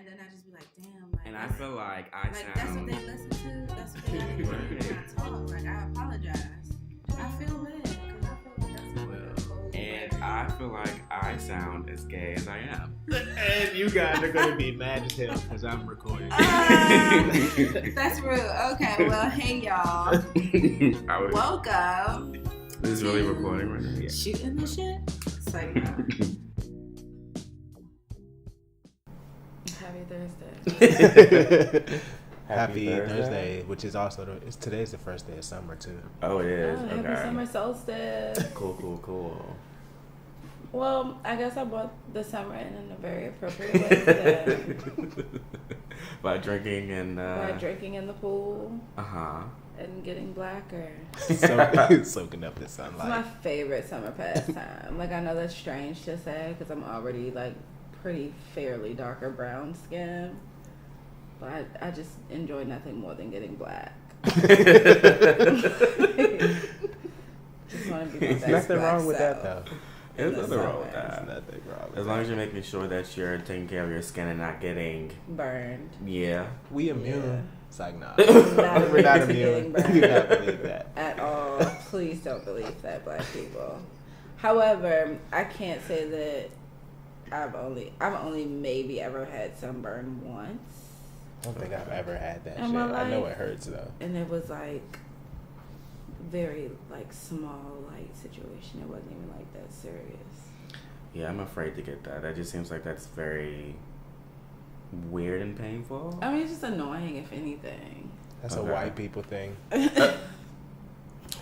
and then I just be like, damn. Like, and I feel like I like, sound. That's what they listen to. That's what they gotta hear when I talk. Like, I apologize. I feel bad because I feel like that's what And I feel like I sound as gay as I am. And you guys are going to be mad as hell because I'm recording. That's rude. Okay, well, hey y'all. Welcome. This is really recording right now. Yeah. Shooting the shit. It's like, Happy Thursday. Happy Thursday, which is also today's the first day of summer too. Oh, it is. Oh, okay. happy summer solstice. Cool. Well, I guess I brought the summer in a very appropriate way today. By drinking and By drinking in the pool. Uh-huh. And getting blacker. Soaking up the sunlight. It's my favorite summer pastime. Like, I know that's strange to say because I'm already like pretty fairly darker brown skin. But I just enjoy nothing more than getting black. Just want to be my best Nothing black wrong with self. that though. There's nothing wrong with There's that. nothing wrong with As long as you're making sure that you're taking care of your skin and not getting Burned. yeah. we immune. Yeah. It's like nah. We're not to immune. getting Do burned not believe that. at all. Please don't believe that, black people. However, I can't say that I've only maybe ever had sunburn once. I don't think I've ever had that In shit. my I know life. it hurts though. And it was like very like small light situation. It wasn't even like that serious. Yeah, I'm afraid to get that. That just seems like that's very weird and painful. I mean, it's just annoying if anything. That's Okay. a white people thing. I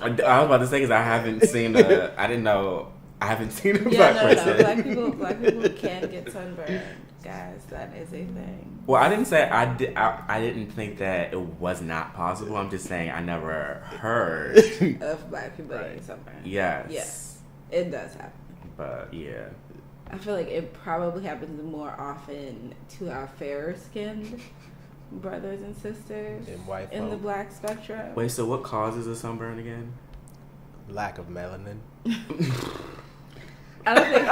was about to say because I haven't seen a. I didn't know. I haven't seen a black person. Black people can get sunburned, guys. That is a thing. Well, I didn't say I did. I didn't think that it was not possible. I'm just saying I never heard. Of black people Right. getting sunburned. Yes. Yes, it does happen. But yeah. I feel like it probably happens more often to our fairer skinned brothers and sisters And white in the folk. black spectrum. Wait. So what causes a sunburn again? Lack of melanin. I don't think.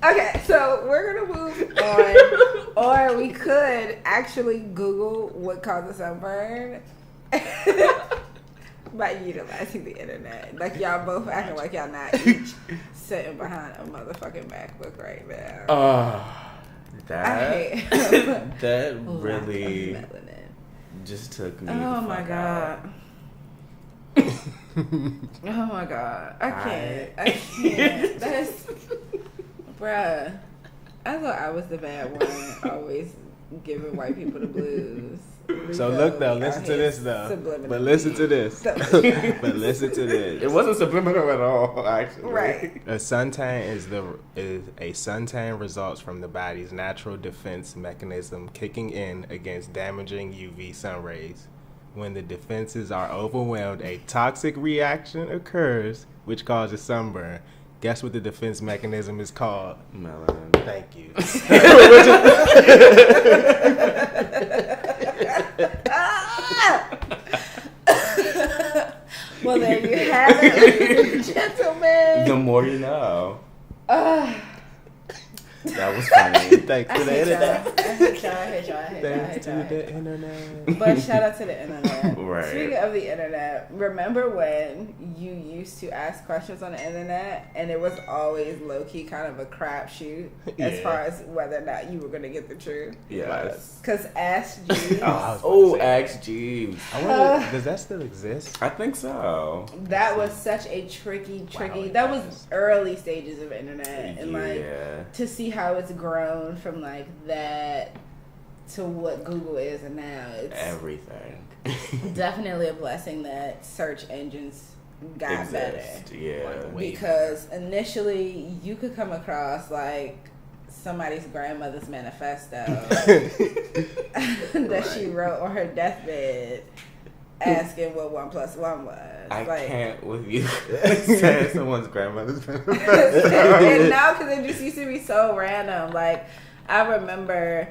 Okay, so we're gonna move on, or we could actually Google what causes sunburn by utilizing the internet. Like y'all both acting like y'all not each sitting behind a motherfucking MacBook right now. That that Lack really of melanin. just took me. Oh the my fuck god. out. Oh my god. I can't. That's bruh. I thought I was the bad one, always giving white people the blues. So look though, listen to this though. But listen to this. But listen to this. It wasn't subliminal at all, actually. Right. A suntan is a suntan results from the body's natural defense mechanism kicking in against damaging UV sun rays. When the defenses are overwhelmed, a toxic reaction occurs which causes sunburn. Guess what the defense mechanism is called? Melanin. Thank you. Well, there you have it, ladies and gentlemen. The more you know. Ah. That was funny. Thanks I to the hate internet. y'all. I hate y'all. Thanks to the internet. But shout out to the internet. Right. Speaking of the internet, remember when you used to ask questions on the internet and it was always low key kind of a crapshoot as Yeah. far as whether or not you were going to get the truth? Yes. Because Ask Jeeves, Oh, Ask Jeeves. I wonder, does that still exist? I think so. that was such a tricky. Wow, That was early stages of internet, and like Yeah. to see how it's grown from like that to what Google is, and now it's Everything. definitely a blessing that search engines got better. Yeah. Way Because initially you could come across like somebody's grandmother's manifesto that she wrote on her deathbed asking what 1 + 1 was. I like, can't with you saying someone's grandmother's and now, because it just used to be so random. Like, I remember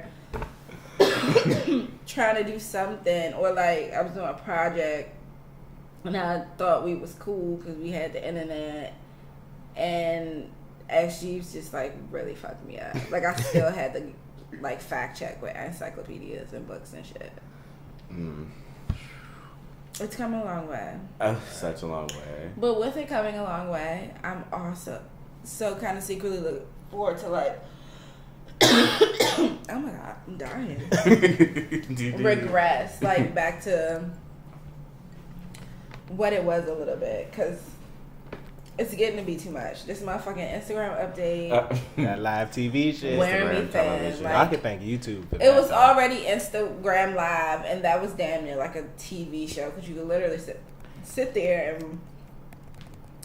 trying to do something, or like I was doing a project and I thought we was cool because we had the internet, and X Jeeves just like really fucked me up. Like I still had to like fact check with encyclopedias and books and shit. It's come a long way. Such a long way. But with it coming a long way, I'm also so kind of secretly looking forward to like oh my god, I'm dying. Regress, like back to what it was a little bit, because it's getting to be too much. This motherfucking Instagram update, that live TV shit, wearing me thin. Like, I could thank YouTube for that. It was already Instagram Live, and that was damn near like a TV show, because you could literally sit there and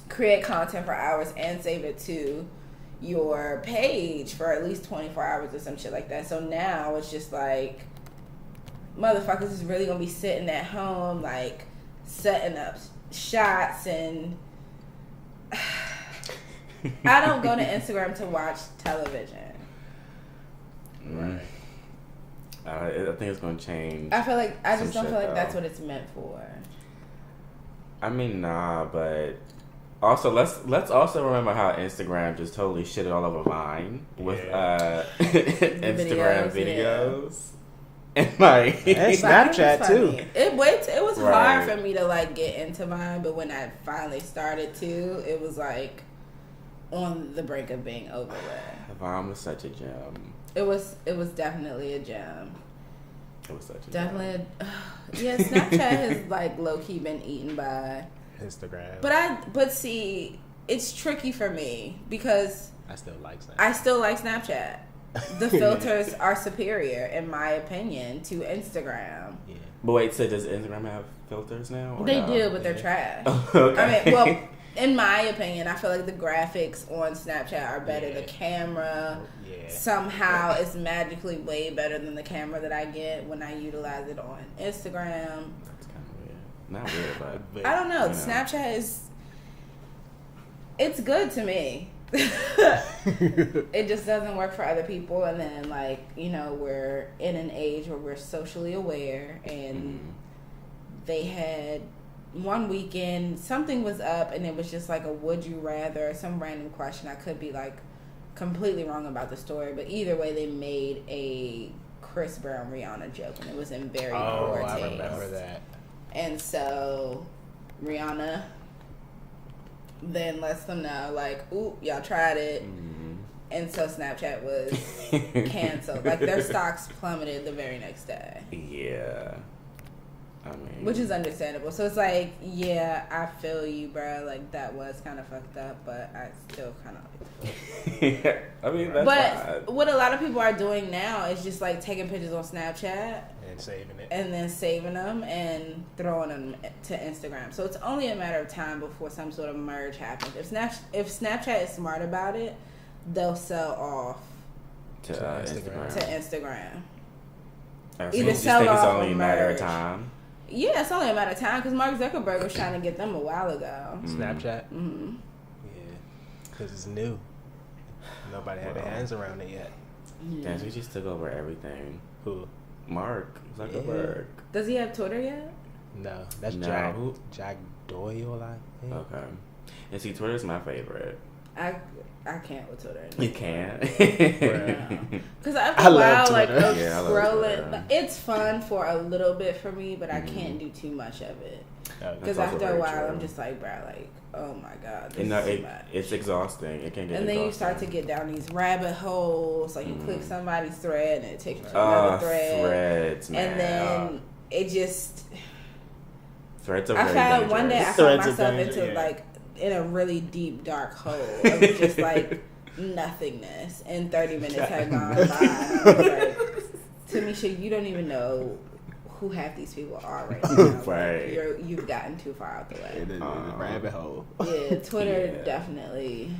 create content for hours and save it to your page for at least 24 hours or some shit like that. So now it's just like, motherfuckers is really gonna be sitting at home like setting up shots, and I don't go to Instagram to watch television. Right. I think it's gonna change. I feel like I just don't shit, feel like though. that's what it's meant for. I mean, nah, but also let's also remember how Instagram just totally shitted all over Vine with Instagram videos. And like and Snapchat too. It was Right. hard for me to like get into mine, but when I finally started to, it was like on the brink of being over with. Vine was such a gem. It was definitely a gem. It was such a Definitely yeah, Snapchat has like low key been eaten by Instagram. But see, it's tricky for me because I still like Snapchat. I still like Snapchat. The filters are superior, in my opinion, to Instagram. Yeah. But wait, so does Instagram have filters now? Or They no? do, but they're trash. Okay. I mean, well, in my opinion, I feel like the graphics on Snapchat are better. Yeah. The camera Yeah. somehow is magically way better than the camera that I get when I utilize it on Instagram. That's kind of weird. Not weird, but I don't know. you know. Snapchat it's good to me. It just doesn't work for other people, and then like, you know, we're in an age where we're socially aware, and they had one weekend something was up, and it was just like a would you rather, some random question. I could be like completely wrong about the story, but either way they made a Chris Brown Rihanna joke, and it was in very poor taste. I remember that. And so Rihanna then lets them know, like, ooh, y'all tried it. And so Snapchat was canceled. Like, their stocks plummeted the very next day. Yeah. I mean, Which is understandable. So it's like, yeah, I feel you, bro. Like, that was kind of fucked up, but I still kind of like it. I mean, that's fine. But what a lot of people are doing now is just, like, taking pictures on Snapchat And saving it. and then saving them and throwing them to Instagram. So it's only a matter of time before some sort of merge happens. If Snapchat is smart about it, they'll sell off to Instagram. Instagram. to Instagram. So Either you just sell think it's off only or a matter of merge. time. Yeah, it's only a matter of time because Mark Zuckerberg was trying to get them a while ago. Snapchat? Mm-hmm. Yeah. Because it's new. Nobody had their hands around it yet. Guys, we just took over everything. Who? Mark Zuckerberg. Does he have Twitter yet? No. That's No. Jack Doyle, I think. Okay. And see, Twitter's my favorite. I can't with Twitter You anymore. can't. Because after I a love while, like, Twitter. of Yeah, I love scrolling, Twitter. it's fun for a little bit for me, but I can't do too much of it. Because That's also after a very while, true. I'm just like, bro, like, oh my god, this You know, is too much. it's exhausting. It can get And then you exhausting. start to get down these rabbit holes. Like, you click somebody's thread, and it takes you to another thread. Threads, man. And then it just... Threads are I very found dangerous. one day I found Threads are myself dangerous, into yeah. like in a really deep dark hole of just like nothingness, and 30 minutes had gone by. And I was like, Tamisha, you don't even know who half these people are right now. Right. You've gotten too far out the way. The rabbit hole. Yeah, Twitter Yeah. definitely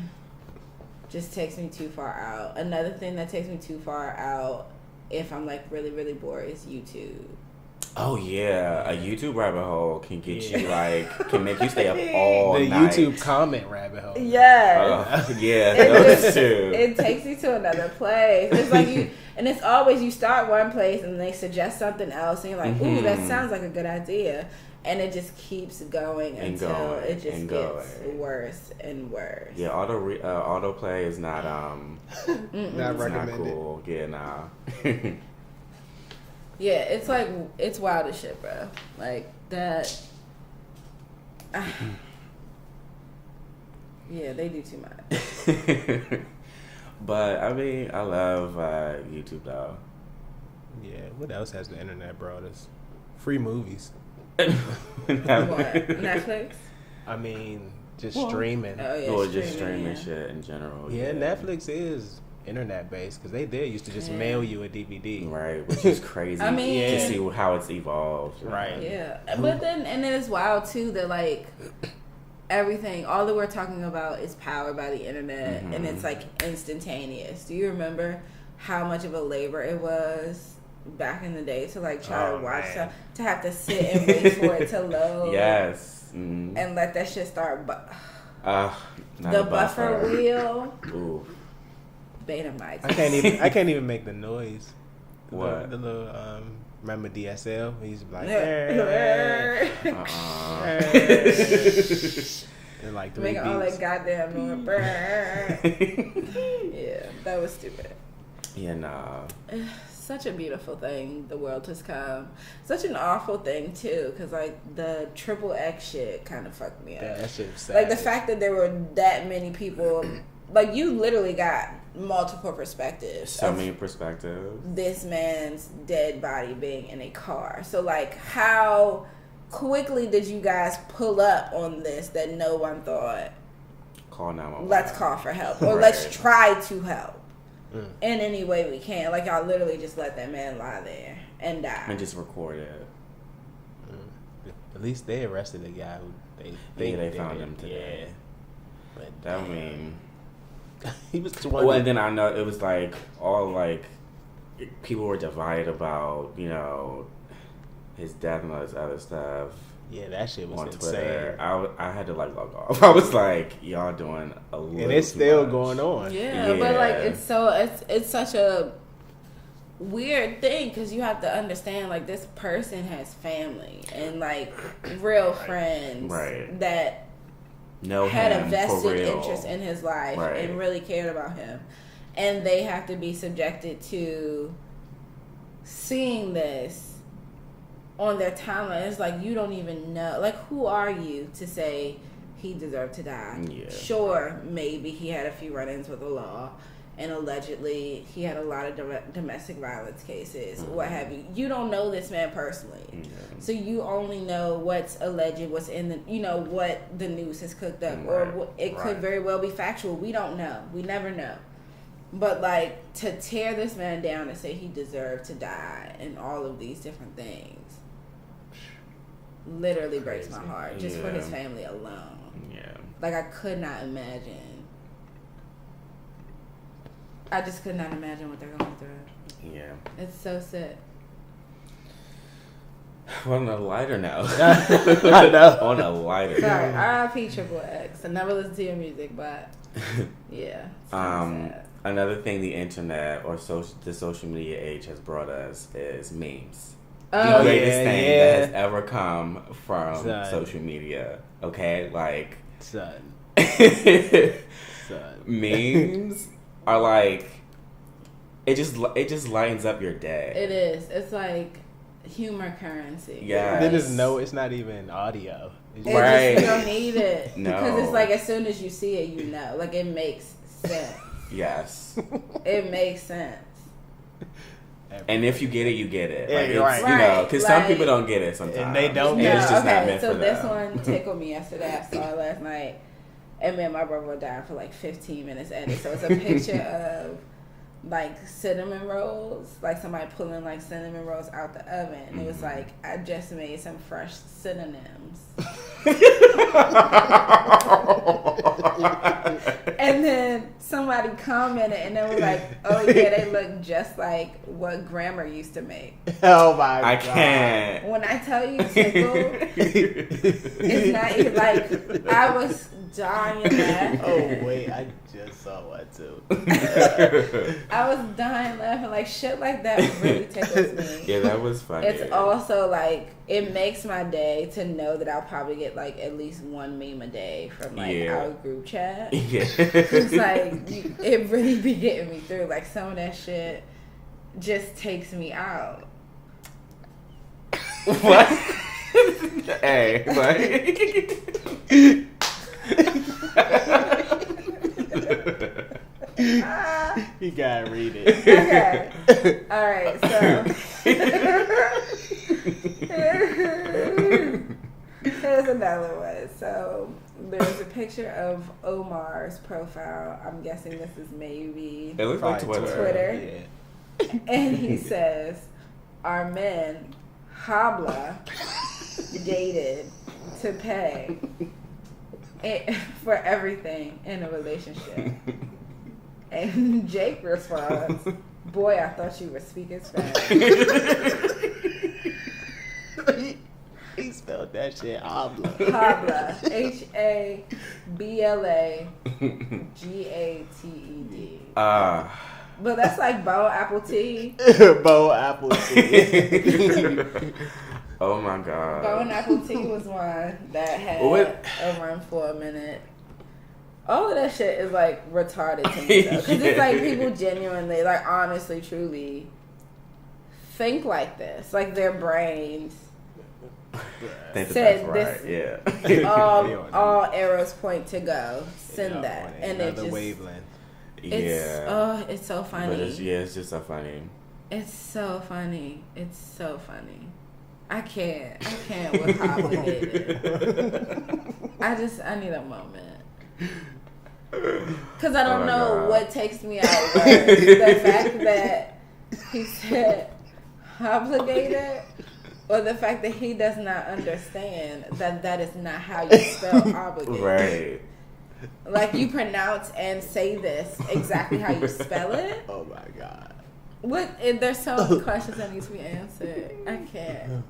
just takes me too far out. Another thing that takes me too far out, if I'm like really, really bored, is YouTube. Oh yeah, a YouTube rabbit hole can get Yeah. you can make you stay up all The night. YouTube comment rabbit hole. Yes. Yeah, It those just- two. It takes you to another place. It's like and it's always you start one place and they suggest something else, and you're like, ooh, that sounds like a good idea. And it just keeps going until it just gets worse and worse. Yeah, autoplay is not not recommended. Not cool. Yeah, nah. Yeah, it's like it's wild as shit, bro. Like that. Yeah, they do too much. But I mean, I love YouTube though. Yeah, what else has the internet brought us? Free movies. What? Netflix? I mean, just streaming. Oh, yeah, Or just streaming shit in general. Yeah, Netflix is internet based because they used to just mail you a DVD. Right, which is crazy. I mean, to see how it's evolved. Right. Yeah, but then it's wild too that like everything, all that we're talking about is powered by the internet, and it's like instantaneous. Do you remember how much of a labor it was back in the day to like try to watch stuff, to have to sit and wait for it to load? Yes. And let that shit start. The buffer wheel. Ooh. Betamites. I can't even make the noise. What? The little remember DSL? He's like and like 3 making beats. all that goddamn noise. Yeah, that was stupid. Yeah, nah. Such a beautiful thing the world has come. Such an awful thing too, because like the XXX shit kind of fucked me up. Yeah, that shit was sad. Like the fact that there were that many people, like you literally got multiple perspectives. So many perspectives. This man's dead body being in a car. So like, how quickly did you guys pull up on this that no one thought? Call 911. Let's call for help, or Right. let's try to help. In any way we can. Like, y'all literally just let that man lie there and die. And just record it. At least they arrested the guy who they found him today. Yeah. But That mean... he was 20. Well, and then I know it was like, all like, people were divided about, you know, his death and all this other stuff. Yeah, that shit was On insane. Twitter. I had to like log off. I was like, y'all doing a little And it's too still much. going on. Yeah, but like it's such a weird thing because you have to understand like this person has family and like real friends that had a vested interest in his life and really cared about him, and they have to be subjected to seeing this on their timeline. It's like you don't even know, like, who are you to say he deserved to die? Yeah. Sure, maybe he had a few run-ins with the law, and allegedly he had a lot of domestic violence cases, what have you. You don't know this man personally, so you only know what's alleged, what's in the, you know, what the news has cooked up, or it could very well be factual. We don't know. We never know. But like, to tear this man down and say he deserved to die and all of these different things literally breaks my heart just for his family alone. Yeah. Like, I could not imagine. I just could not imagine what they're going through. Yeah. It's so sick. Well, on a lighter note. I know. On a lighter Sorry, note. R.I.P. Triple X. I never listened to your music, but yeah. It's sad. Another thing the internet or the social media age has brought us is memes. The greatest thing that has ever come from social media. Okay, like memes are like it just lightens up your day. It is. It's like humor currency. Yeah. They just know it's not even audio. It's You don't need it. No. Because it's like as soon as you see it, you know. Like, it makes sense. Yes. It makes sense. And if you get it, you get it. Yeah, Like, you're it's, right. You know, because some people don't get it sometimes. And they don't And get it's it. just not okay, meant so for this them. one tickled me yesterday. I saw it last night. And me and my brother were down for like 15 minutes at it. So it's a picture of like cinnamon rolls, like somebody pulling like cinnamon rolls out the oven. And it was like, I just made some fresh synonyms. And then somebody commented and they were like, oh yeah, they look just like what grandma used to make. Oh my god. I can't. When I tell you tickled, it's not even like, I was dying laughing. Oh wait, I just saw one too. I was dying laughing. Like shit like that really tickles me. Yeah, that was funny. It's also like it makes my day to know that I'll probably get like at least one meme a day from like our group chat. Yeah. It's like it really be getting me through. Like some of that shit just takes me out. What? Hey, like. You gotta read it. Okay. All right. So here's another one. So there's a picture of Omar's profile. I'm guessing this is maybe It looks like Twitter. Twitter. Yeah. And he says, "Are men habla gated to pay for everything in a relationship?" And Jake responds, "Boy, I thought you were speaking Spanish." He spelled that shit habla. Habla. HABLAGATED. But that's like bow apple tea. Bow apple tea. Oh my god. Bow and apple tea was one that had a run for a minute. All of that shit is like retarded to me though, because it's like people genuinely, like honestly, truly think like this. Like their brains think said that's right. this. Yeah. all arrows point to go. Send that, and it just wavelength. It's so funny. But it's just so funny. It's so funny. It's so funny. I can't with obligated. I need a moment. Because I don't know what takes me out worse. The fact that he said obligated, or the fact that he does not understand that is not how you spell obligated. Right. Like you pronounce and say this exactly how you spell it. Oh my god. There's so many questions that need to be answered. I can't.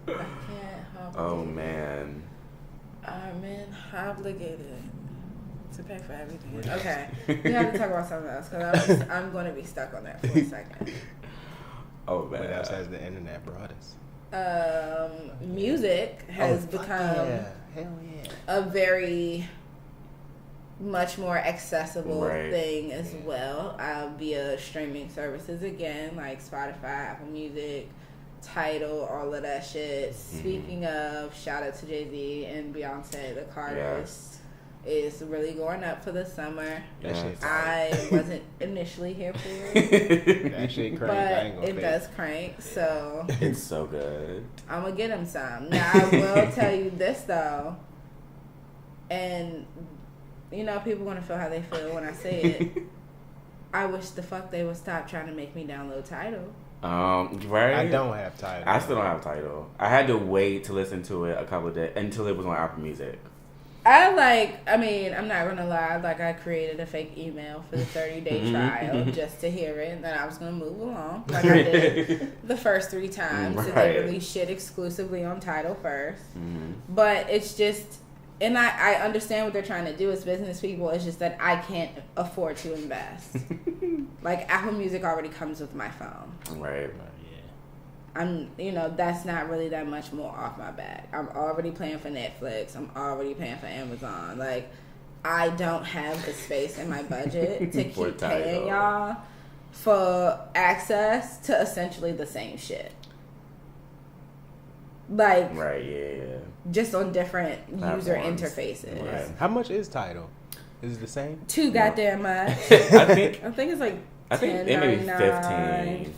Oh man. Are men obligated to pay for everything? Okay, we have to talk about something else because I'm going to be stuck on that for a second. Oh man. What else has the internet brought us? Music has become a very much more accessible thing as well via streaming services again, like Spotify, Apple Music, Tidal, all of that shit. Speaking of, shout out to Jay-Z and Beyonce, the Carters is really going up for the summer. That shit I wasn't initially here for it. That shit crank. But it does crank, so it's so good. I'm gonna get him some. Now I will tell you this though, and you know people gonna feel how they feel when I say it. I wish the fuck they would stop trying to make me download Tidal. Right. I don't have Tidal. I still don't have Tidal. I had to wait to listen to it a couple of days until it was on Apple Music. I'm not gonna lie, like I created a fake email for the 30-day trial just to hear it, and then I was gonna move along like I did the first 3 times. And they released shit exclusively on Tidal first. But it's just, and I understand what they're trying to do as business people. It's just that I can't afford to invest. Like Apple Music already comes with my phone. Right. That's not really that much more off my back. I'm already paying for Netflix. I'm already paying for Amazon. Like, I don't have the space in my budget to keep paying y'all for access to essentially the same shit. Like, just on different user interfaces. Right. How much is Tidal? Is it the same? Too goddamn much. I think it's like I think it may be 15.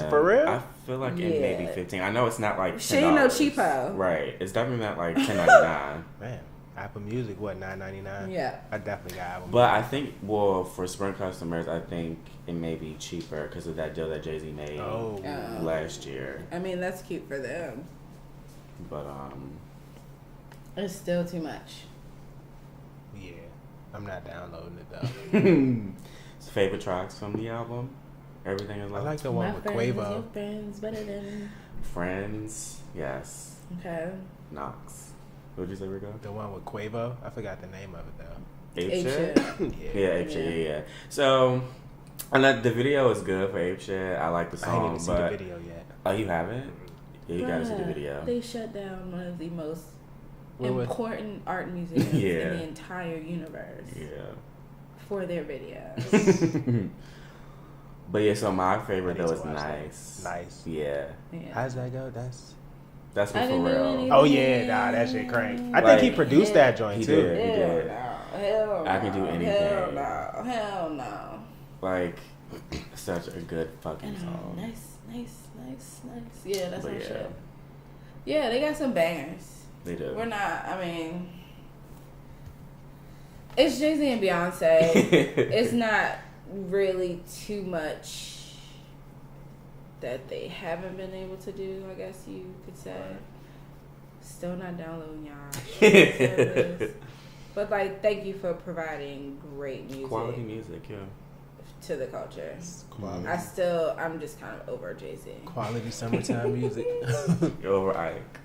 For real? I feel like it may be 15. I know it's not like $10. She ain't no cheapo. Right. It's definitely not like $10.99. Man, Apple Music, what, $9.99? Yeah. I definitely got Apple Music. But I think, for Sprint customers, I think it may be cheaper because of that deal that Jay-Z made last year. I mean, that's cute for them. But, it's still too much. Yeah. I'm not downloading it, though. Favorite tracks from the album? Everything is I like the one with Quavo. Your friends better than Friends, yes. Okay. Knox. What did you say, Reco? The one with Quavo. I forgot the name of it though. Ape Shit? Yeah, Ape Shit, yeah. So, and the video is good for Ape Shit. I like the song, I ain't even seen the video yet. Oh, you haven't? Yeah, you gotta see the video. They shut down one of the most important art museums in the entire universe. Yeah. For their videos. But yeah, so my favorite though is Nice. Nice. Yeah. How's that go? That's with Pharrell. Oh yeah, nah, that shit crank. I think he produced that joint too. He did. Hell no. I can do anything. Hell no. Like, such a good fucking song. Nice. Yeah, that's some shit. Yeah, they got some bangers. They do. We're not, I mean, it's Jay-Z and Beyonce. It's not really too much that they haven't been able to do, I guess you could say. Still not downloading y'all. But, like, thank you for providing great music. Quality music, yeah. To the culture. Quality. I'm just kind of over Jay-Z. Quality summertime music. You're over Ike.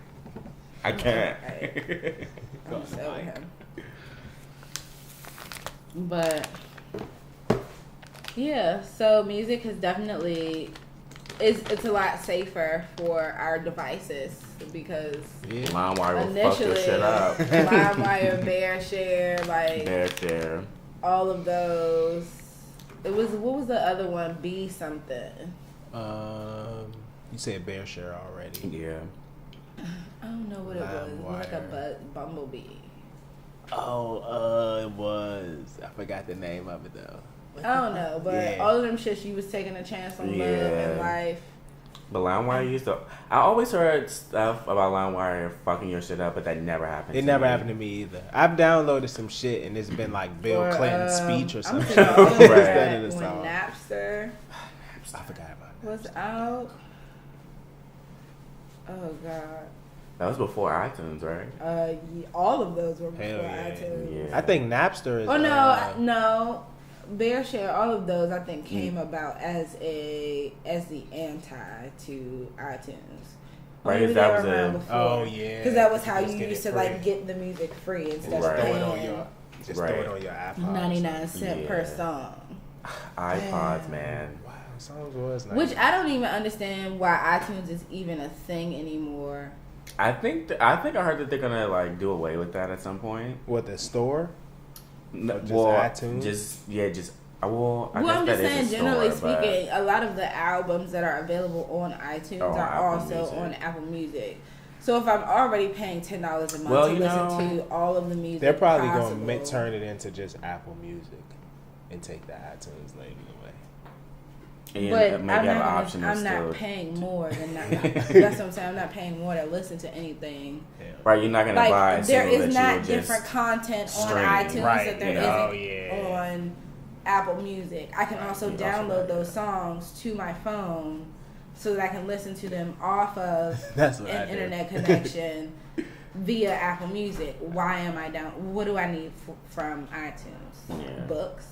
I can't. I'm just over him. But yeah, so music has definitely it's a lot safer for our devices because LimeWire will fuck your shit up. LimeWire, BearShare, all of those. What was the other one? Be something. You said BearShare already. Yeah. I don't know what it was. It was like a bumblebee. Oh, it was. I forgot the name of it though. I don't know, but all of them shits, you was taking a chance on love and life. But LimeWire I always heard stuff about LimeWire fucking your shit up, but that never happened. It never happened to me either. I've downloaded some shit and it's been like Bill Clinton's speech or something. When Napster I forgot about that. Was out. Oh God. That was before iTunes, right? Yeah, all of those were before iTunes. Yeah. I think Napster is. Oh no. BearShare, all of those I think came about as the anti to iTunes. Right, because that was because that was how you used to like get the music free instead of paying throw it on your iPod. 99 cents per song. iPods, man. Wow, songs was nice. Which I don't even understand why iTunes is even a thing anymore. I think I heard that they're gonna like do away with that at some point. What, the store? iTunes? I'm just saying, generally speaking, a lot of the albums that are available on iTunes are also on Apple Music. So if I'm already paying $10 a month to listen to all of the music, they're probably going to turn it into just Apple Music and take the iTunes label away. But I'm not paying more than that. That's what I'm saying. I'm not paying more to listen to anything. Yeah. Right, you're not going to buy a there single is that not different content on iTunes that there isn't on Apple Music. I can also download those songs to my phone so that I can listen to them off of an internet connection via Apple Music. Why am I down? What do I need from iTunes? Yeah. Books.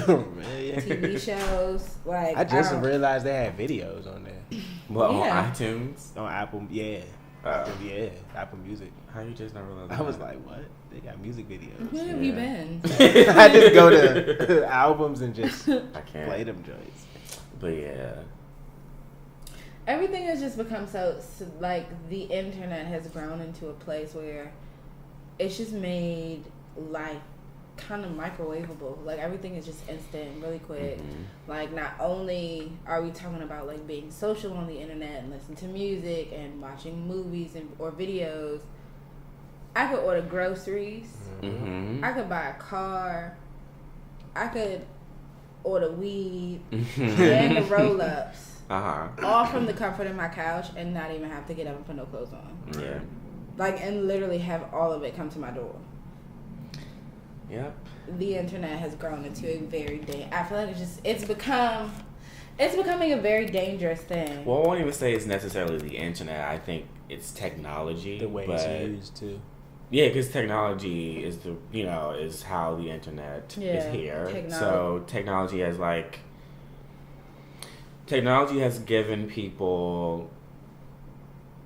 Oh, man, TV shows. Like I just realized they had videos on there. Well, on iTunes? On Apple, Apple Music. How you just not realize that? I was like, what? They got music videos. Where have you been? I just go to albums and just play them joints. But yeah. Everything has just become so like the internet has grown into a place where it's just made life kind of microwavable. Like everything is just instant, really quick. Like not only are we talking about like being social on the internet and listening to music and watching movies or videos, I could order groceries. I could buy a car. I could order weed and the roll-ups. All from the comfort of my couch and not even have to get up and put no clothes on. Yeah. Like, and literally have all of it come to my door. Yep. The internet has grown into a very I feel like it's becoming a very dangerous thing. Well, I won't even say it's necessarily the internet. I think it's technology. The way it's used too. Yeah, because technology is is how the internet is here. So technology has given people,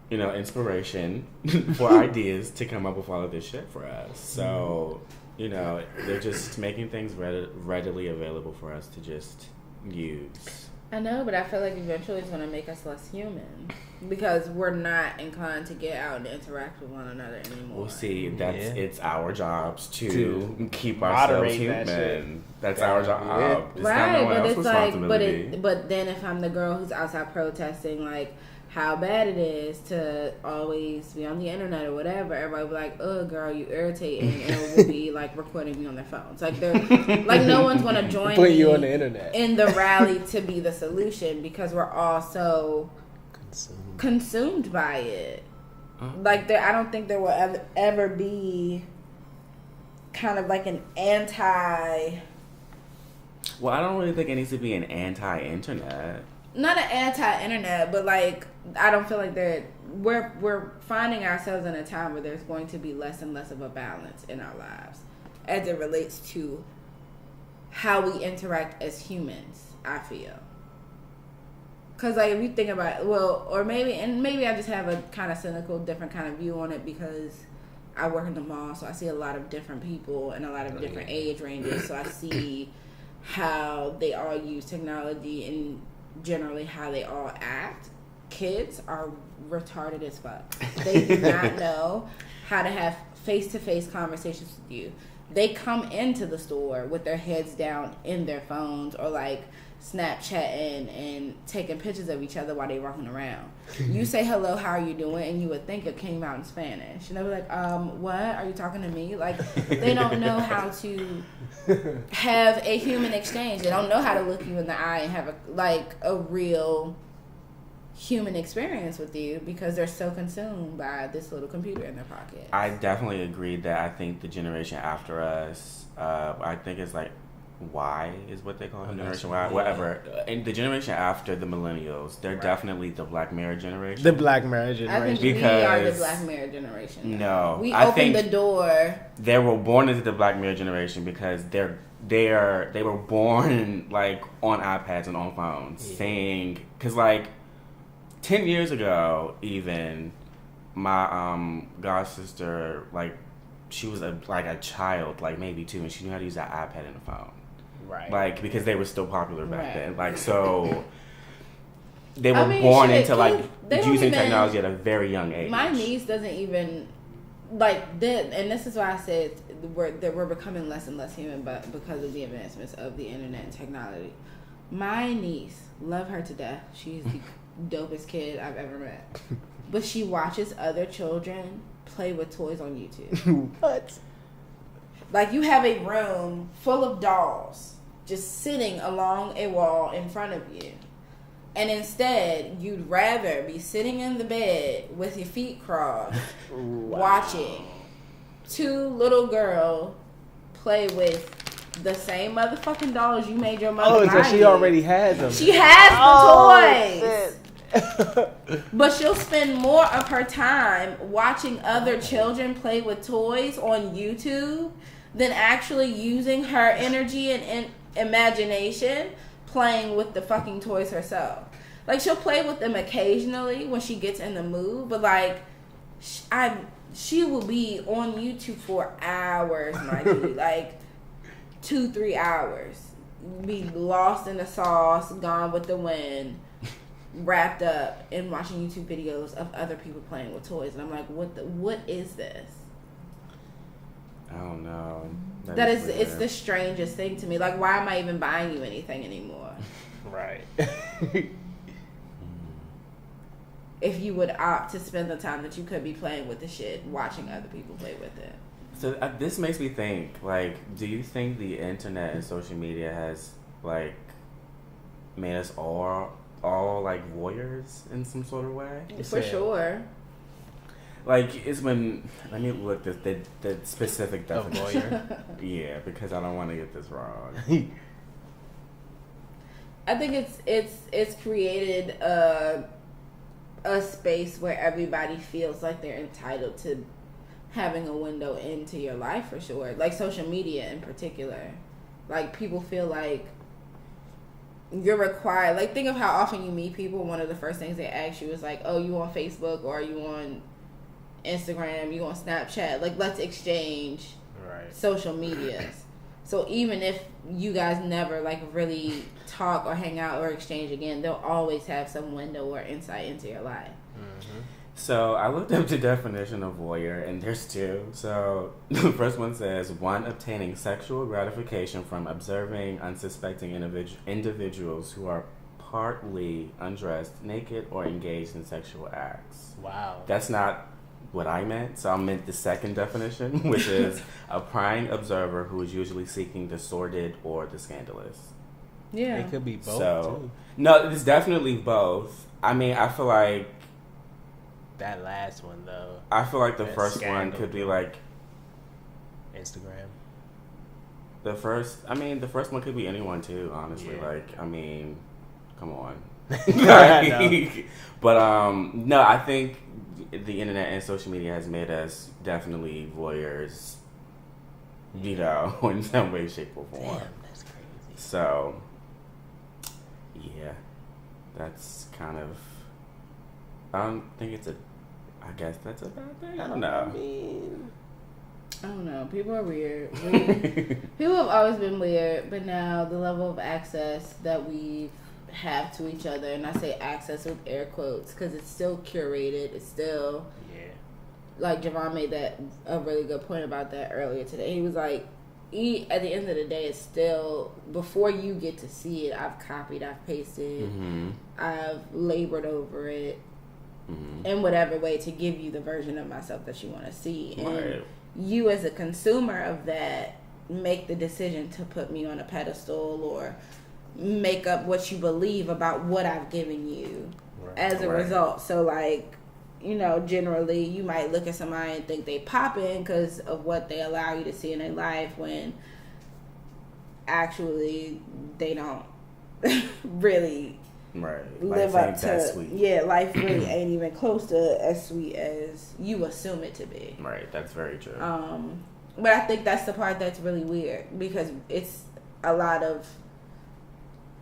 inspiration for ideas to come up with all of this shit for us. So You know, they're just making things readily available for us to just use. I know, but I feel like eventually it's going to make us less human because we're not inclined to get out and interact with one another anymore. We'll see. It's our jobs to keep ourselves human. That's our job. It's right, not no one but else's it's like, responsibility. but then if I'm the girl who's outside protesting, like how bad it is to always be on the internet or whatever, everybody will be like, "Oh, girl, you irritating," and it will be like recording me on their phones. Like they're like no one's gonna join put me you on the internet in the rally to be the solution because we're all so consumed by it. Like I don't think there will ever be kind of like an anti. Well, I don't really think it needs to be an anti-internet. Not an anti-internet, but like I don't feel like we're finding ourselves in a time where there's going to be less and less of a balance in our lives as it relates to how we interact as humans. I feel because like if you think about it, or maybe I just have a kind of cynical, different kind of view on it because I work in the mall, so I see a lot of different people and a lot of different age ranges. So I see how they all use technology and generally how they all act. Kids are retarded as fuck. They do not know how to have face-to-face conversations with you. They come into the store with their heads down in their phones or like Snapchatting and taking pictures of each other while they're walking around. You say hello, how are you doing? And you would think it came out in Spanish. And they'll be like, what? Are you talking to me? Like, they don't know how to have a human exchange. They don't know how to look you in the eye and have a real human experience with you because they're so consumed by this little computer in their pocket. I definitely agree that I think the generation after us, I think it's like Y is what they call it, Generation Y, whatever. And the generation after the millennials, they're definitely the Black Mirror generation. The Black Mirror generation. I think we are the Black Mirror generation. No, we opened the door. They were born into the Black Mirror generation because they were born like on iPads and on phones, saying because like 10 years ago, even my god sister, like she was a child, like maybe 2, and she knew how to use that iPad and a phone. Right. Like, because they were still popular back then. Like, so they were born into, like, using technology at a very young age. My niece doesn't even, like, and this is why I said we're becoming less and less human but because of the advancements of the internet and technology. My niece, love her to death. She's the dopest kid I've ever met. But she watches other children play with toys on YouTube. What? Like, you have a room full of dolls just sitting along a wall in front of you. And instead, you'd rather be sitting in the bed with your feet crossed, watching 2 little girls play with the same motherfucking dolls you made your mother buy. Oh, so she already has them. She has the toys. Shit. But she'll spend more of her time watching other children play with toys on YouTube than actually using her energy and imagination playing with the fucking toys herself. Like, she'll play with them occasionally when she gets in the mood, but like she will be on YouTube for hours, my G. Like 2-3 hours. Be lost in the sauce, gone with the wind, wrapped up in watching YouTube videos of other people playing with toys, and I'm like, what is this? I don't know. It's the strangest thing to me. Like, why am I even buying you anything anymore? Right. If you would opt to spend the time that you could be playing with the shit, watching other people play with it. So this makes me think, like, do you think the internet and social media has, like, made us all like voyeurs in some sort of way? For sure. Like, it's when, let me look the specific definition. Yeah, because I don't want to get this wrong. I think it's created a space where everybody feels like they're entitled to having a window into your life, for sure. Like, social media in particular. Like, people feel like you're required. Like, think of how often you meet people. One of the first things they ask you is like, oh, you on Facebook, or are you on Instagram, you on Snapchat? Like, let's exchange social medias. So even if you guys never like really talk or hang out or exchange again, they'll always have some window or insight into your life. Mm-hmm. So I looked up the definition of voyeur, and there's two. So the first one says, one obtaining sexual gratification from observing unsuspecting individuals who are partly undressed, naked, or engaged in sexual acts. Wow. That's not what I meant. So I meant the second definition, which is a prying observer who is usually seeking the sordid or the scandalous. Yeah. It could be both, too. No, it's definitely both. I mean, I feel like that last one, though. I feel like the that first scandal. one could be like Instagram. the first one could be anyone too, honestly. Yeah. Like, I mean, come on. I know. But no, I think the internet and social media has made us definitely voyeurs, you know, in some way, shape, or form. Damn, that's crazy. So yeah, that's kind of, I don't think I guess that's a bad thing. I don't know. I don't know. People are weird. People have always been weird, but now the level of access that we have to each other, and I say access with air quotes because it's still curated. It's still, like Javon made a really good point about that earlier today. He was like, at the end of the day, it's still, before you get to see it, I've copied, I've pasted, I've labored over it in whatever way to give you the version of myself that you want to see. And you as a consumer of that make the decision to put me on a pedestal or make up what you believe about what I've given you as a result. So like, you know, generally you might look at somebody and think they popping because of what they allow you to see in their life, when actually they don't really live up to life really ain't even close to as sweet as you assume it to be. Right, that's very true. But I think that's the part that's really weird, because it's a lot of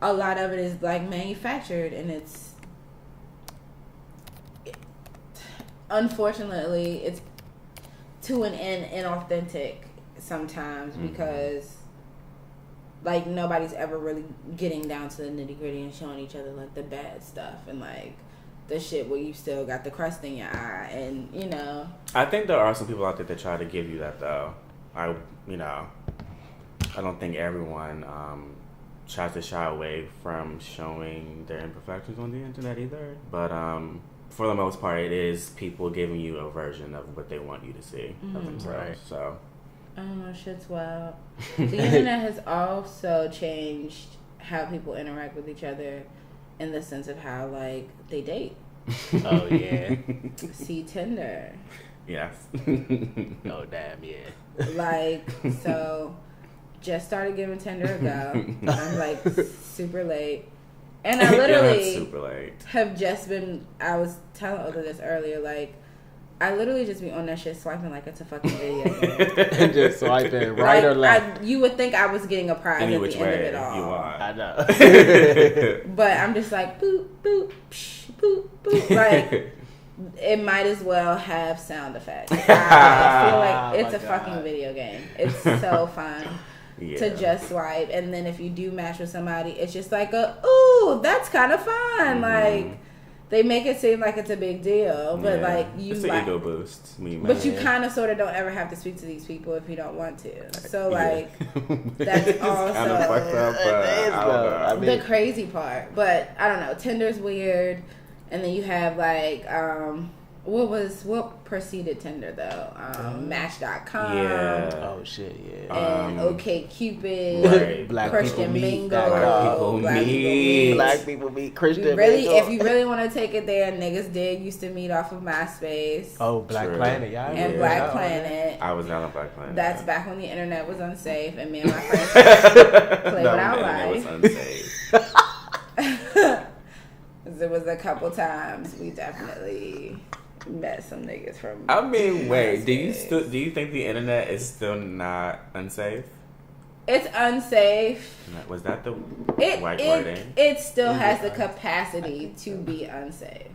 it is like manufactured, and it's unfortunately it's to an end inauthentic sometimes, because like nobody's ever really getting down to the nitty gritty and showing each other like the bad stuff and like the shit where you still got the crust in your eye, and you know. I think there are some people out there that try to give you that though. I don't think everyone tries to shy away from showing their imperfections on the internet either. But for the most part, it is people giving you a version of what they want you to see of themselves. Right. So I don't know, shit's wild. The internet has also changed how people interact with each other, in the sense of how like they date. Oh yeah. See Tinder. Yes. Oh damn, yeah. Like, so just started giving Tinder a go. I'm like super late. And I literally super late. have just been, I was telling Otha this earlier, like, I literally just be on that shit swiping like it's a fucking video game. Just swiping right or left. You would think I was getting a prize at the end of it all. You are. I know. But I'm just like, boop, boop, psh, boop, boop. Like, it might as well have sound effects. I feel like it's a fucking video game. It's so fun. Yeah. To just swipe, and then if you do match with somebody, it's just like ooh, that's kind of fun. Like, they make it seem like it's a big deal, but like you, it's an ego boost. But you kind of sort of don't ever have to speak to these people if you don't want to. So like, that's also kind of fucked up. The crazy part. But I don't know. Tinder's weird, and then you have like what preceded Tinder though? Match.com. Yeah. Oh shit, yeah. And OkCupid. Black Christian Mingle. Black people meet. Christian really, Mingle. if you really want to take it there, niggas did used to meet off of MySpace. Oh, Black Planet, yeah. And Black Planet. I was down on Black Planet. That's back when the internet was unsafe, and me and my friends played without life. It was unsafe. There was a couple times we definitely met some niggas from. I mean, wait. Do you think the internet is still not unsafe? It's unsafe. Was that the right wording? It still has the capacity to be unsafe.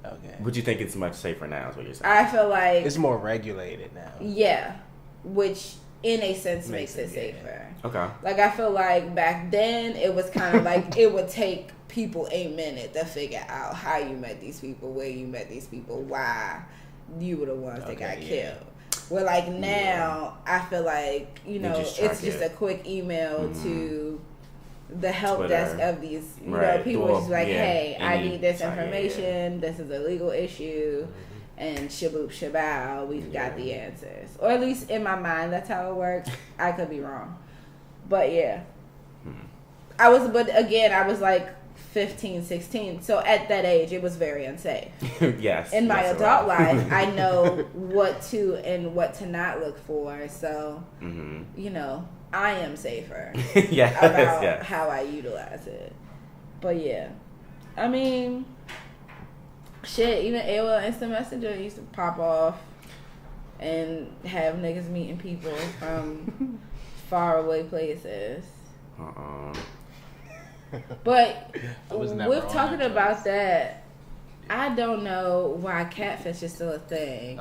Okay. Would you think it's much safer now? Is what you're saying? I feel like it's more regulated now. Yeah, which in a sense makes it safer. Okay. Like, I feel like back then it was kind of like it would take people a minute to figure out how you met these people, where you met these people, why you were the ones that got killed. Well, like now, I feel like, you know, it's just a quick email to the help Twitter. desk of these, you know, people just like, hey, I need this information. This is a legal issue. And shaboop shabow, we've got the answers. Or at least in my mind, that's how it works. I could be wrong. But yeah. But again, I was like 15, 16. So at that age, it was very unsafe. Yes. In my adult life, I know what to and what to not look for. So, you know, I am safer about how I utilize it. But yeah. I mean, shit, even AOL Instant Messenger used to pop off and have niggas meeting people from far away places. But with talking about that, I don't know why catfish is still a thing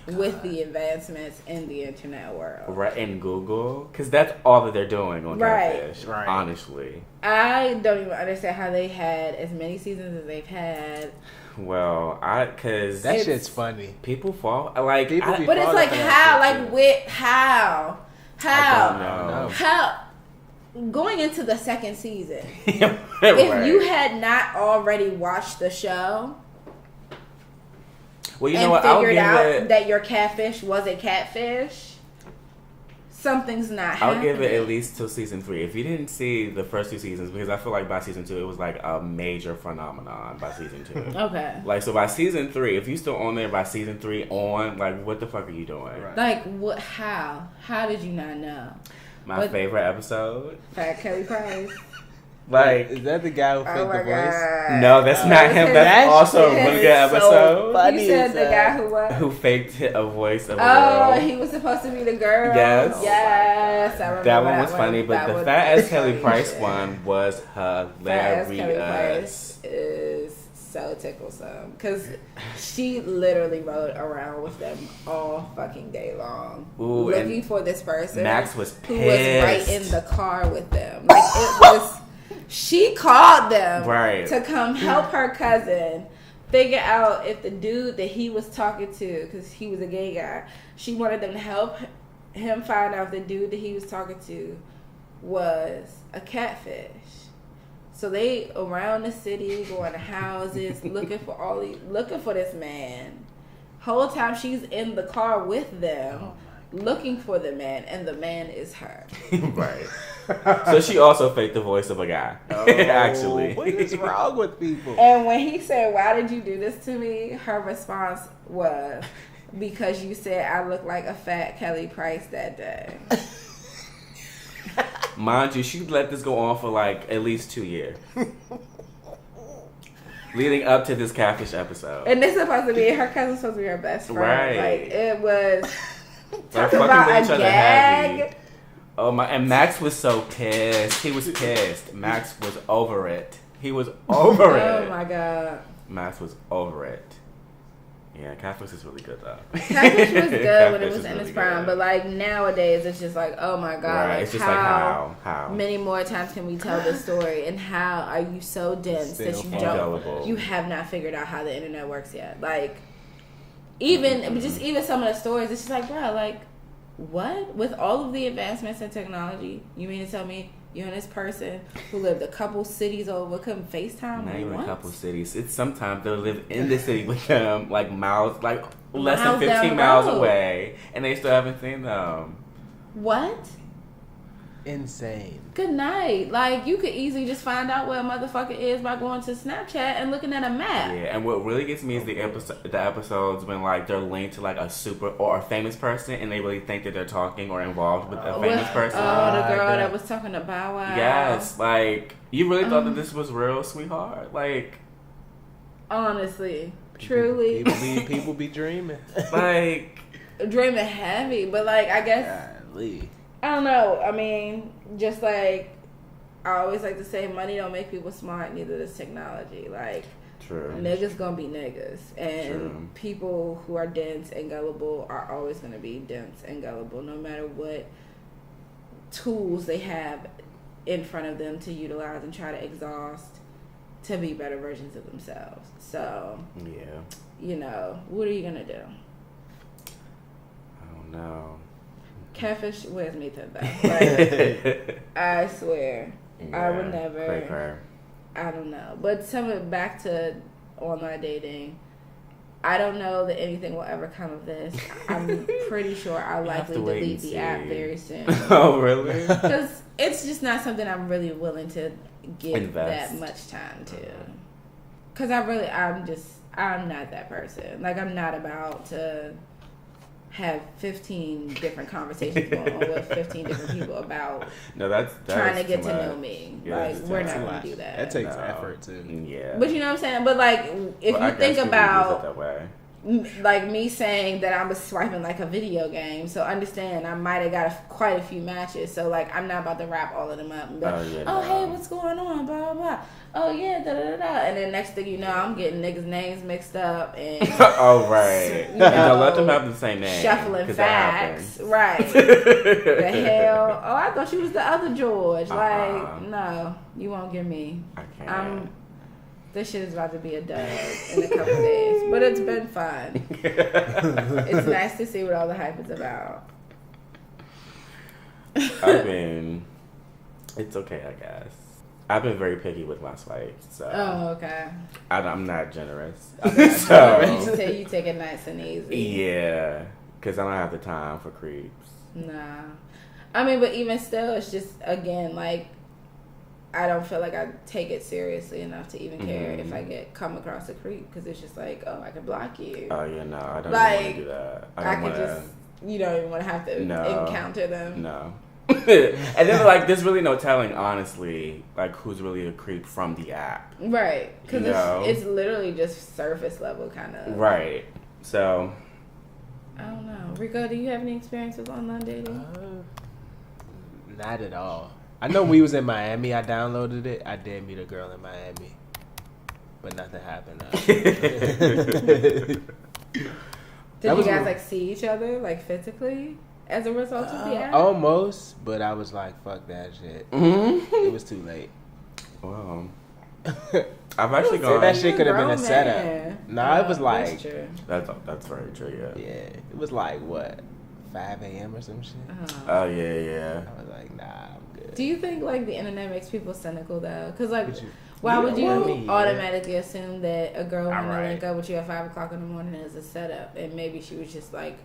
with the advancements in the internet world. Right, in Google? Because that's all that they're doing on catfish, honestly. I don't even understand how they had as many seasons as they've had. Well, because that shit's funny. People fall like, but it's like how, like how I don't know. how going into the second season. If you had not already watched the show, well, you know what, figured out that your catfish was a catfish, something's not happening. I'll give it at least till season 3. If you didn't see the first 2 seasons, because I feel like by season 2 it was like a major phenomenon by season 2. Okay. Like, so by season 3, if you still on there by season 3 on, like, what the fuck are you doing? Right. Like, what? How did you not know? My favorite episode. Fat Kelly Price. Like, is that the guy who faked the voice? No, that's not him. That's also a really good episode. You said the guy who what? Who faked a voice of a girl. girl. He was supposed to be the girl. Yes. Yes, I remember that one was funny, but the Fat Ass Kelly Price one was hilarious. Fat Ass Kelly Price is so ticklesome because she literally rode around with them all fucking day long, looking for this person. Max was pissed. Who was right in the car with them. Like, it was. She called them to come help her cousin figure out if the dude that he was talking to, because he was a gay guy, she wanted them to help him find out if the dude that he was talking to was a catfish. So they around the city, going to houses, looking for this man. Whole time she's in the car with them, looking for the man, and the man is her. Right. So she also faked the voice of a guy. Actually. What is wrong with people? And when he said, "Why did you do this to me?" her response was, "Because you said I looked like a fat Kelly Price that day." Mind you, she let this go on for like at least 2 years. Leading up to this catfish episode. And this is supposed to be, her cousin's supposed to be her best friend. Right. Like, it was, talk about each a other gag. heavy. Oh my, and Max was so pissed. He was pissed. Max was over it. He was over it. Oh my God. Max was over it. Yeah, catfish is really good though. Catfish was good when it was in its prime, but like nowadays it's just like, oh my God. Right, like, it's just how many more times can we tell this story, and how are you so dense that you have not figured out how the internet works yet? Like, even some of the stories, it's just like, bro, like, what? With all of the advancements in technology, you mean to tell me you and this person who lived a couple cities over couldn't FaceTime? Not even a couple cities. It's sometimes they'll live in the city with them, like miles, like less than 15 miles away, and they still haven't seen them. What? Insane. Good night. Like, you could easily just find out where a motherfucker is by going to Snapchat and looking at a map. Yeah, and what really gets me is the episodes when like they're linked to like a super or a famous person, and they really think that they're talking or involved with a famous person. Oh, the girl that was talking to Bow Wow. Yes, like, you really thought that this was real, sweetheart? Like, honestly, truly, people be dreaming. Like, dreaming heavy, but like, I guess. Golly. I don't know. I mean, just like I always like to say, money don't make people smart. Neither does technology. Like, true. Niggas gonna be niggas, and people who are dense and gullible are always gonna be dense and gullible, no matter what tools they have in front of them to utilize and try to exhaust to be better versions of themselves. So, what are you gonna do? I don't know. Catfish wears me to that. Like, I swear, I would never. Cray. I don't know, but back to online dating. I don't know that anything will ever come of this. I'm pretty sure I'll likely delete the app very soon. Oh, really? Because it's just not something I'm really willing to give that much time to. Because I'm not that person. Like, I'm not about to have 15 different conversations going on with 15 different people about that's trying to get to know me. Yeah, like, we're not going to do that. That takes effort too. Yeah. But you know what I'm saying? But like, if you think about like me saying that I was swiping like a video game, so understand I might have got quite a few matches. So like, I'm not about to wrap all of them up and be like, hey, what's going on? Blah blah blah. Oh yeah, da da da. And then next thing you know, I'm getting niggas' names mixed up and don't let them have the same name. Shuffling facts, right? The hell? Oh, I thought she was the other George. Like, no, you won't get me. I can't. This shit is about to be a dub in a couple days, but it's been fun. It's nice to see what all the hype is about. I mean, it's okay, I guess. I've been very picky with my swipes, so. Oh, okay. I'm not generous. So you take it nice and easy. Yeah, because I don't have the time for creeps. Nah. I mean, but even still, it's just, again, like, I don't feel like I take it seriously enough to even care if I come across a creep, because it's just like, oh, I could block you. Oh yeah, no, I don't want to do that. You don't even want to have to encounter them. No. And then like, there's really no telling, honestly, like who's really a creep from the app. Right, because it's literally just surface level kind of. Right. So. I don't know. Reco, do you have any experience with online dating? Not at all. I know we was in Miami. I downloaded it. I did meet a girl in Miami, but nothing happened. Did you guys like see each other like physically as a result of the app? Almost, but I was like, "Fuck that shit." Mm-hmm. It was too late. Wow. I've actually gone. That shit could have been a setup. It was like that's very true. Yeah. Yeah, it was like what, 5 a.m. or some shit. Oh yeah. I was like, nah, I'm good. Do you think like the internet makes people cynical though? Because like, why would you automatically assume that a girl wanting to link up with you at 5 o'clock in the morning is a setup, and maybe she was just like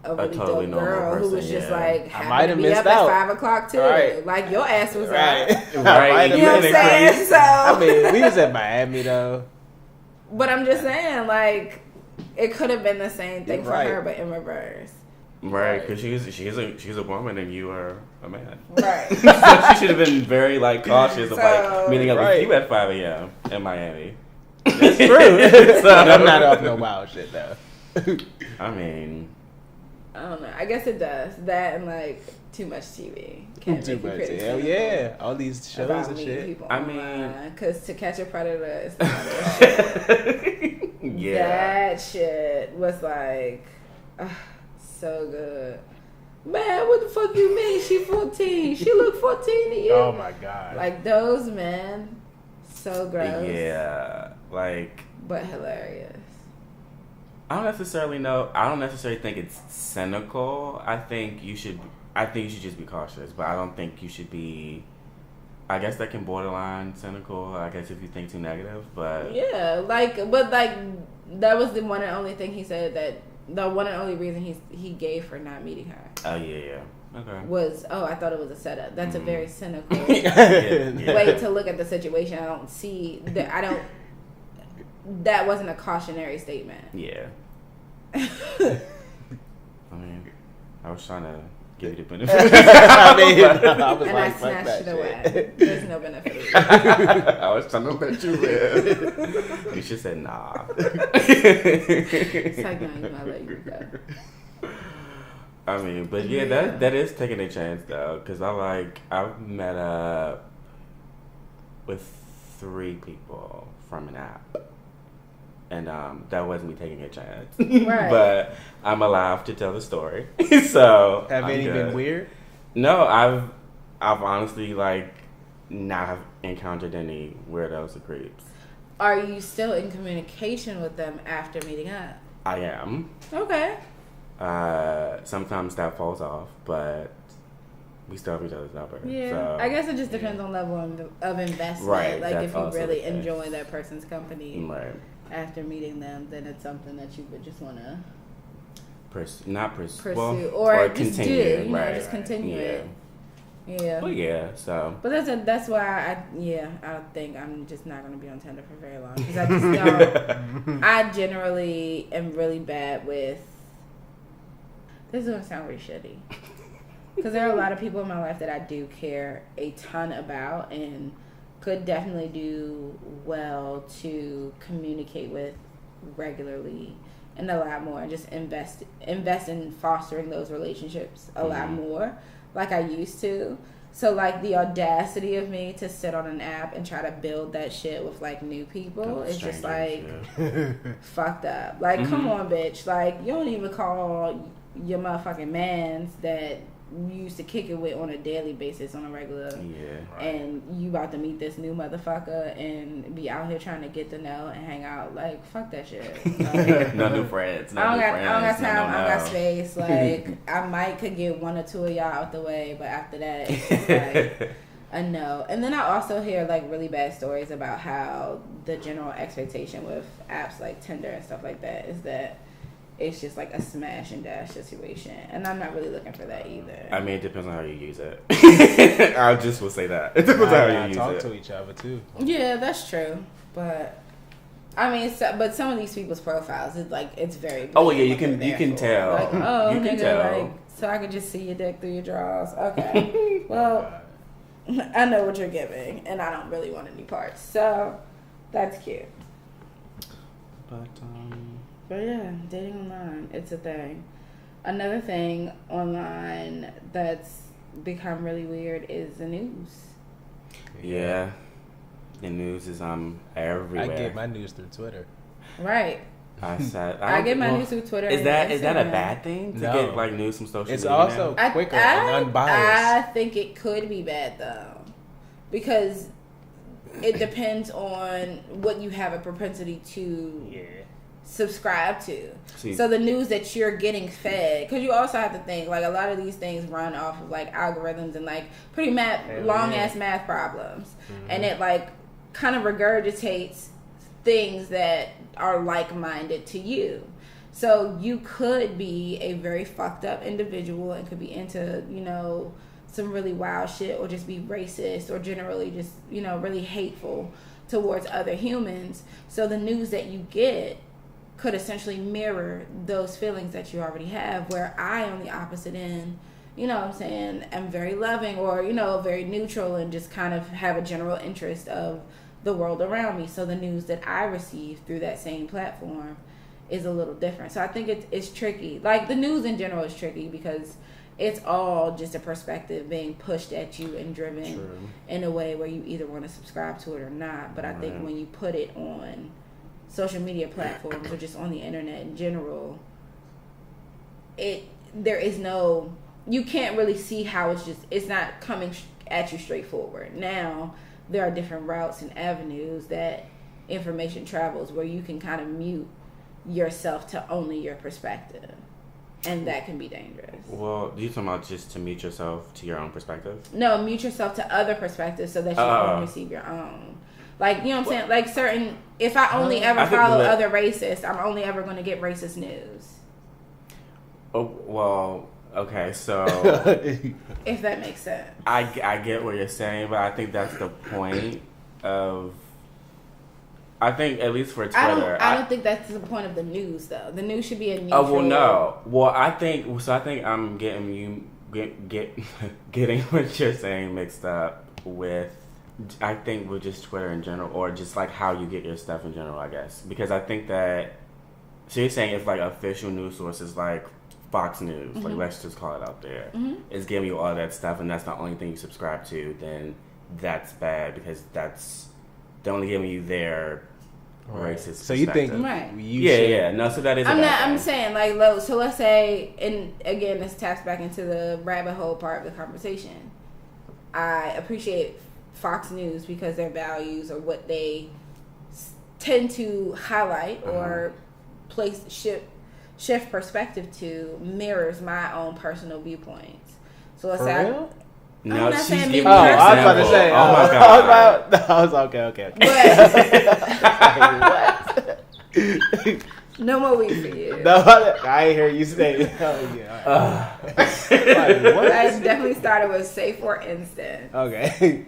a really totally dope girl who was just like happy to be up at 5 o'clock too. Right. Like your ass was right. up. Right. You know what I'm saying? So I mean, we was in Miami though. But I'm just saying, like, it could have been the same thing for her, but in reverse. Right, because she's a woman and you are a man. Right. So she should have been very like cautious of like meeting up with you at 5 a.m. in Miami. That's true. So, I'm not off no wild shit though. I mean, I don't know. I guess it does. That and like too much TV. Too much. Hell yeah. All these shows and shit. I mean, because To Catch a Predator is the shit. Yeah. That shit was like so good. Man, what the fuck you mean? She 14. She look 14 to you. Oh my god. Like those men, so gross. Yeah, like. But hilarious. I don't necessarily think it's cynical. I think you should just be cautious, but I don't think you should be. I guess that can borderline cynical. I guess if you think too negative, but yeah, that was the one and only thing he said, that the one and only reason he gave for not meeting her. Oh yeah, okay. Was I thought it was a setup. That's a very cynical yeah. way to look at the situation. I don't see that. That wasn't a cautionary statement. Yeah. I mean, I was trying to give you the benefit. I snatched it away. There's no benefit. I was trying to let you live. You should said nah. It's like, no, you're not letting you go. I mean, but yeah, that is taking a chance though, because I've met up with 3 people from an app. And that wasn't me taking a chance. Right. But I'm alive to tell the story. So have any been weird? No, I've honestly like not have encountered any weirdos or creeps. Are you still in communication with them after meeting up? I am. Okay. Sometimes that falls off, but we still have each other's number. Yeah. So, I guess it just depends on level of investment. Right, Like that's if you also really the case. enjoy that person's company right. after meeting them, then it's something that you would just want to pursue, or just continue, do, you know, right? just continue Yeah. it. Yeah. Well, yeah. So, But that's why I think I'm just not going to be on Tinder for very long because I just don't. I generally am really bad with. This is going to sound really shitty because there are a lot of people in my life that I do care a ton about and could definitely do well to communicate with regularly and a lot more, and just invest in fostering those relationships a lot more like I used to. So like the audacity of me to sit on an app and try to build that shit with like new people is just like fucked up. Like come on, bitch. Like you don't even call your motherfucking mans that you used to kick it with on a daily basis on a regular, and you about to meet this new motherfucker and be out here trying to get to know and hang out. Like fuck that shit. Like, no new friends. I don't got time. I don't got space. Like I could get one or two of y'all out the way, but after that, it's just like a no. And then I also hear like really bad stories about how the general expectation with apps like Tinder and stuff like that is that it's just like a smash and dash situation, and I'm not really looking for that either. I mean, it depends on how you use it. I just will say that it depends on how you use talk it. to each other too. Yeah, that's true, but I mean, but some of these people's profiles, it's very. Oh yeah, you can tell. Like, oh, you can nigga, tell. like, so I could just see your dick through your drawers. Okay, well, I know what you're giving, and I don't really want any parts. So that's cute. But yeah, dating online, it's a thing. Another thing online that's become really weird is the news. Yeah, the news is everywhere. I get my news through Twitter. Right. I get my news through Twitter. Is that a bad thing to No. get like news from social media? It's also now? quicker and unbiased. I think it could be bad though, because it depends on what you have a propensity to subscribe to. So the news that you're getting fed, because you also have to think like a lot of these things run off of like algorithms and like pretty long ass math problems, and it like kind of regurgitates things that are like-minded to you. So you could be a very fucked up individual and could be into, some really wild shit, or just be racist, or generally just, really hateful towards other humans. So the news that you get could essentially mirror those feelings that you already have, where I, on the opposite end, am very loving, or, very neutral, and just kind of have a general interest of the world around me. So the news that I receive through that same platform is a little different. So I think it's tricky. Like the news in general is tricky because it's all just a perspective being pushed at you and driven in a way where you either want to subscribe to it or not. But I think when you put it on social media platforms or just on the internet in general, you can't really see how it's not coming at you straightforward. Now there are different routes and avenues that information travels where you can kind of mute yourself to only your perspective, and that can be dangerous. Well, you talking about just to mute yourself to your own perspective? No, mute yourself to other perspectives so that you only receive your own. Like, you know what I'm saying? Like if I only ever follow other racists, I'm only ever going to get racist news. Oh, well, okay, so if that makes sense. I get what you're saying, but I think that's the point of. I think at least for Twitter, I don't think that's the point of the news, though. The news should be a neutral. Oh well, no. Well, I think I'm getting getting what you're saying mixed up with. I think with just Twitter in general, or just like how you get your stuff in general, I guess, because I think that. So you're saying if like official news sources like Fox News, like let's just call it out there, is giving you all that stuff, and that's the only thing you subscribe to, then that's bad because they're only giving you their racist. So you think Right. Yeah. No, so that is. I'm saying like, so let's say, and again, this taps back into the rabbit hole part of the conversation. I appreciate Fox News because their values or what they tend to highlight or shift perspective to mirrors my own personal viewpoints. So let's say. Real? No, I'm not she's saying giving me an I was about to example. say. Oh my god. I was okay. But no more weed for you. No, I ain't hear you say it. Oh, yeah. Like, what? I definitely started with say for instance. Okay.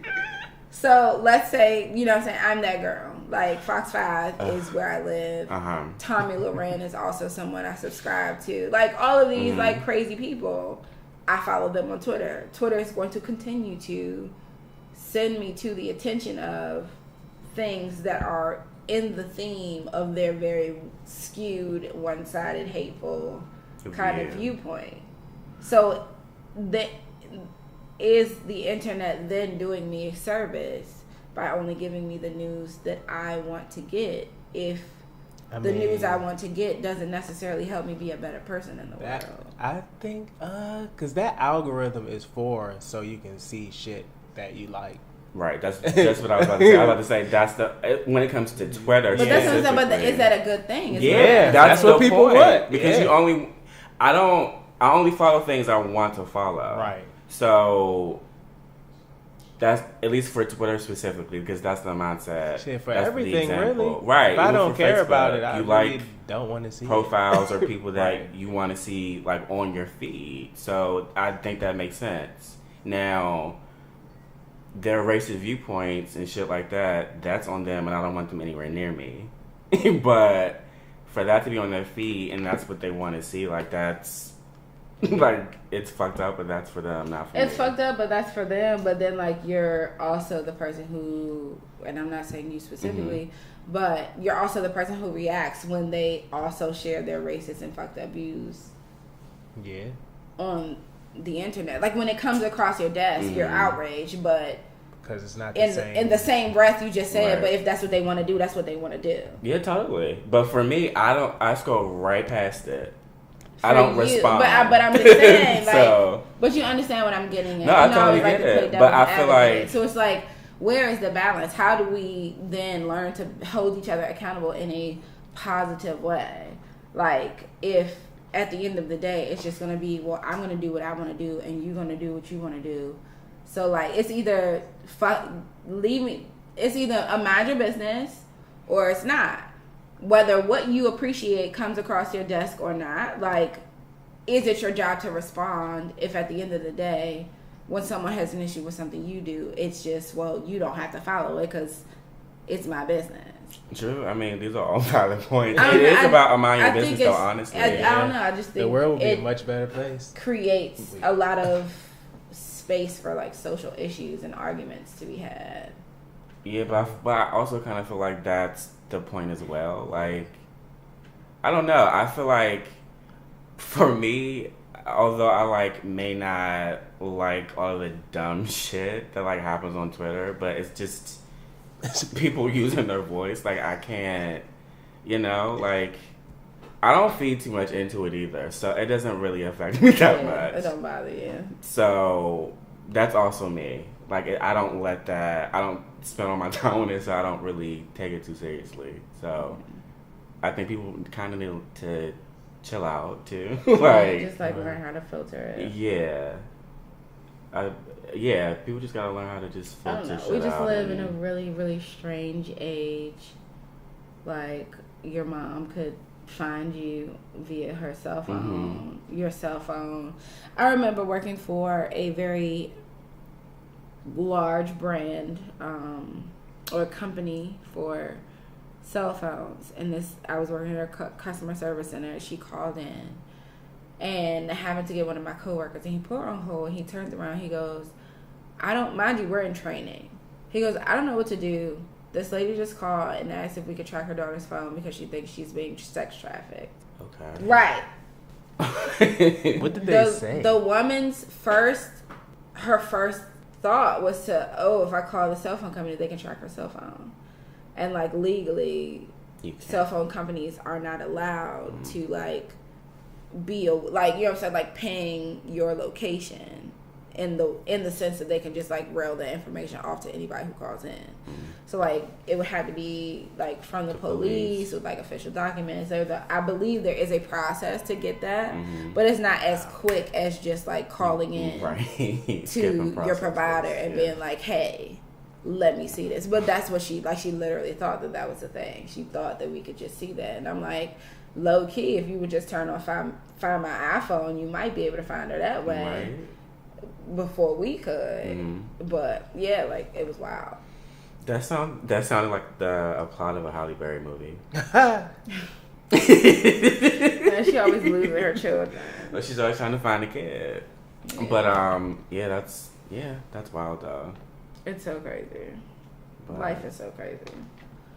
So let's say, you know what I'm saying, I'm that girl. Like Fox 5 is where I live. Tommy Loren is also someone I subscribe to. Like all of these like crazy people, I follow them on Twitter. Twitter is going to continue to send me to the attention of things that are in the theme of their very skewed, one-sided, hateful kind of viewpoint. So is the internet then doing me a service by only giving me the news that I want to get if the news I want to get doesn't necessarily help me be a better person in the world? I think, because that algorithm is for so you can see shit that you like. Right, that's what I was about to say. I was about to say that's when it comes to Twitter. But that's what I'm saying. But is that a good thing? That's what people want because you I only follow things I want to follow. Right. So that's at least for Twitter specifically because that's the mindset. Shit, for that's everything, really. Right. If I don't care Facebook, about it, I you really like don't want to see profiles or people that Right. you want to see like on your feed. So I think that makes sense. Now, their racist viewpoints and shit like that, that's on them, and I don't want them anywhere near me. But for that to be on their feed and that's what they want to see, like that's like it's fucked up, but that's for them, not for me. It's fucked up, but that's for them. But then, like, you're also the person who, and I'm not saying you specifically, but you're also the person who reacts when they also share their racist and fucked up views. Yeah. On the internet, like when it comes across your desk, you're outraged, but because it's not the same. In the same breath, you just said, Right. But if that's what they want to do, that's what they want to do. Yeah, totally. But for me, I scroll right past it. I don't respond. But I'm just saying, like, so, but you understand what I'm getting at. No, I You totally always get to play it. devil's But I feel advocate. like So it's like, where is the balance? How do we then learn to hold each other accountable in a positive way? Like, if at the end of the day, it's just going to be, well, I'm going to do what I want to do, and you're going to do what you want to do. So, like, it's either it's either mind your business or it's not. Whether what you appreciate comes across your desk or not, like, is it your job to respond if at the end of the day, when someone has an issue with something you do, it's just, well, you don't have to follow it because it's my business. True. I mean, these are all valid points. It is about mind your business, though, honestly. I don't know. I just think the world would be a much better place. Creates a lot of space for, like, social issues and arguments to be had. Yeah, but I also kind of feel like that's the point as well. Like, I don't know. I feel like for me, although I like may not like all the dumb shit that like happens on Twitter, but it's just people using their voice. Like, I can't, like, I don't feed too much into it either, so it doesn't really affect me that much. It don't bother you. So that's also me. Like, I don't let that, I don't spend all my time on it, so I don't really take it too seriously. So I think people kind of need to chill out too. Like, just like learn how to filter it. Yeah. People just gotta learn how to just filter shit out. We just live in a really, really strange age. Like, your mom could find you via her cell phone, your cell phone. I remember working for a very large brand or company for cell phones, and I was working at her customer service center. She called in and happened to get one of my coworkers, and he put her on hold, and he turns around, he goes, mind you, we're in training. He goes, I don't know what to do. This lady just called and asked if we could track her daughter's phone because she thinks she's being sex trafficked. Okay. Right. What did they say? The woman's first thought was to, if I call the cell phone company, they can track her cell phone. And, like, legally, cell phone companies are not allowed to like be like, you know what I'm saying, like ping your location in the sense that they can just like rail the information off to anybody who calls in. So like it would have to be like from the police with like official documents. I believe there is a process to get that, but it's not as quick as just like calling in to your provider and being like, hey, let me see this. But that's what she literally thought that was the thing. She thought that we could just see that, and I'm like, low key, if you would just turn on find my iPhone, you might be able to find her that way. Right. Before we could, but yeah, like it was wild. That sounded like a plot of a Halle Berry movie. And she always losing her children. But she's always trying to find a kid. Yeah. But that's wild though. It's so crazy. But life is so crazy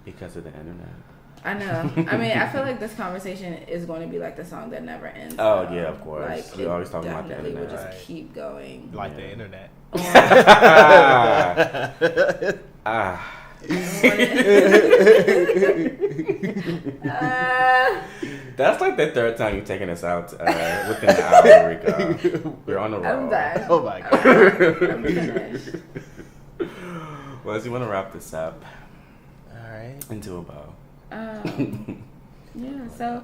because of the internet. I know. I mean, I feel like this conversation is going to be like the song that never ends. Oh yeah, of course. Like, we always talking about the internet. Would just keep going. Like the internet. That's like the third time you've taken us out within the hour, Reco. We're on the road. I'm done. Oh my god. I'm finished. Well, do you want to wrap this up? All right. Into a bow. Yeah, so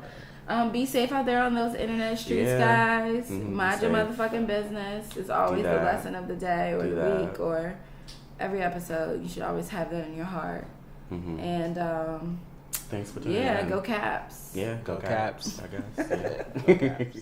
be safe out there on those internet streets, guys. Mind your motherfucking business. It's always the lesson of the day or the week or every episode. You should always have that in your heart. And thanks for tuning in. Go Caps. Yeah, go Caps. Caps. I guess. Yeah. Go Caps.